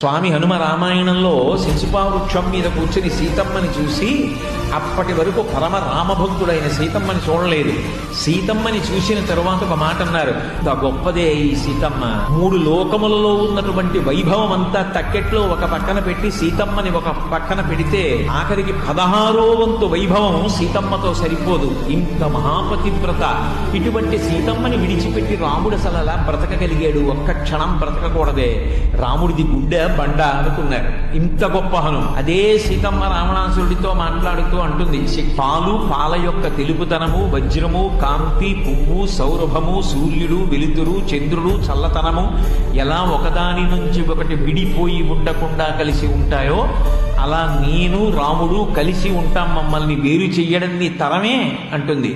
స్వామి హనుమ రామాయణంలో శిశుపావృక్షం మీద కూర్చుని సీతమ్మని చూసి అప్పటి వరకు పరమ రామభక్తుడైన సీతమ్మని చూడలేదు. సీతమ్మని చూసిన తరువాత ఒక మాట అన్నారు, గొప్పదే ఈ సీతమ్మ. 3 లోకములలో ఉన్నటువంటి వైభవం అంతా తక్కెట్లో ఒక పక్కన పెట్టి సీతమ్మని ఒక పక్కన పెడితే ఆఖరికి 16వ వంతు వైభవం సీతమ్మతో సరిపోదు. ఇంత మహాపతివ్రత. ఇటువంటి సీతమ్మని విడిచిపెట్టి రాముడు అసలు అలా బ్రతకగలిగాడు? ఒక్క క్షణం బ్రతకకూడదే, రాముడిది గుండె బండ అనుకున్నారు. ఇంత గొప్ప హనుమ. అదే సీతమ్మ రావణాసురుడితో మాట్లాడుతూ అంటుంది, పాల యొక్క తెలుపుతనము, వజ్రము, కాంతి, పువ్వు, సౌరభము, సూర్యుడు, వెలుతురు, చంద్రుడు, చల్లతనము ఎలా ఒకదాని నుంచి ఒకటి విడిపోయి ఉండకుండా కలిసి ఉంటాయో అలా నేను రాముడు కలిసి ఉంటాం, మమ్మల్ని వేరు చెయ్యడం నీ తరమే అంటుంది.